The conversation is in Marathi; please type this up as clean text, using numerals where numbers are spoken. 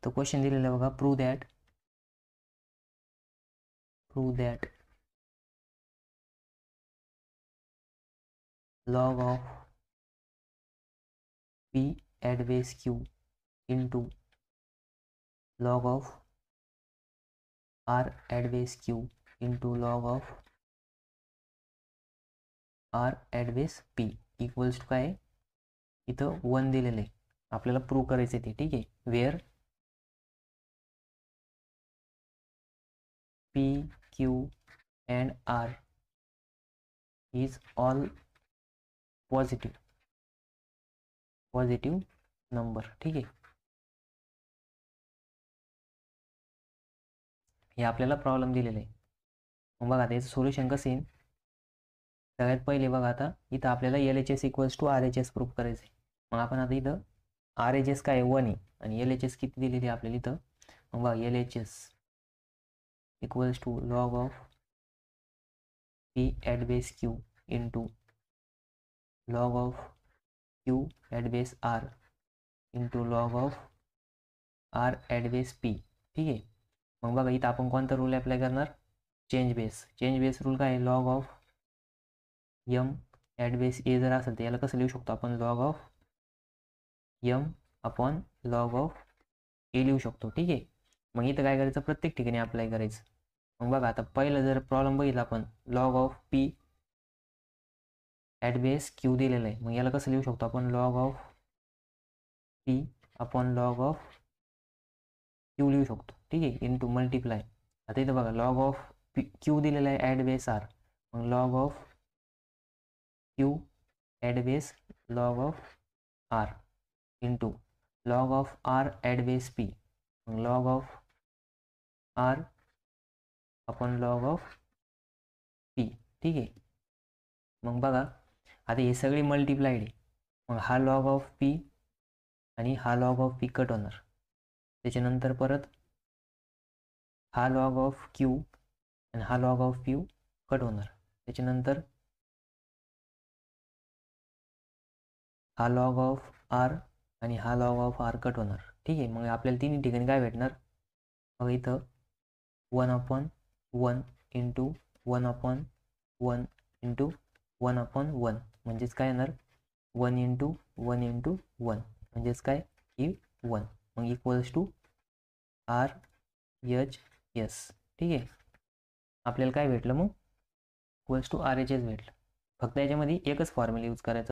तर क्वेश्चन दिलेलं आहे बघा, prove that log of p at base q into log of r at base q into log of r at base p equals to काय, इथं 1 दिलेलं आहे, आपल्याला प्रूव्ह करायचं ते. ठीक आहे, where p q and r is all positive number. ठीक आहे, हे आपल्याला प्रॉब्लेम दिलेलं आहे. मग बघा आता याचं सोल्युशन कसं येईल. सगळ्यात पहिले बघा, आता इथं आपल्याला LHS equals to RHS prove करायचं आहे. मग आपण आता इथं RHS काय 1 आहे आणि LHS किती दिलेली आहे आपल्याला इथं. मग बघा LHS equals to log of p at base q into log of q at base r into log of r at base p. ठीक आहे, मग बघा इथं आपण कोणता रूल अप्लाय करणार, चेंज बेस रूल काय, log of m at base a जर असेल तर याला कसं लिहू शकतो आपण, log of m upon log of a लिहू शकतो. ठीक आहे, मग इथं काय करायचं, प्रत्येक ठिकाणी अप्लाय करायचं. मग बघा आता पहिलं जर प्रॉब्लेम बघितला आपण, log of p at base q दिलेलं आहे, मग याला कसं लिहू शकतो आपण, log of p upon log of q लिहू शकतो. ठीक आहे, इंटू मल्टिप्लाय. आता इथं बघा लॉग ऑफ q दिलेला आहे ॲट बेस r, मग log of q at base log of r into log of r at base p, मग log of r upon log of p. ठीक आहे, मग बघा आता हे सगळी मल्टिप्लाइड आहे, मग हा लॉग ऑफ p आणि हा लॉग ऑफ p कट होणार. त्याच्यानंतर परत हा लॉग ऑफ q आणि हा लॉग ऑफ q कट होणार. त्याच्यानंतर हा लॉग ऑफ r आणि हा लॉग ऑफ r कट होणार. ठीक आहे, मग आपल्याला तिन्ही ठिकाणी काय भेटणार, मग इथं 1/1 इंटू 1/1 इंटू 1/1 म्हणजेच काय येणार, 1 इंटू 1 इंटू 1 म्हणजेच काय, ही 1. मग इक्वल्स टू RHS. ठीक आहे, आपल्याला काय भेटलं, मग इक्वल्स टू RHS भेटलं. फक्त याच्यामध्ये एकच फॉर्म्युला यूज करायचा.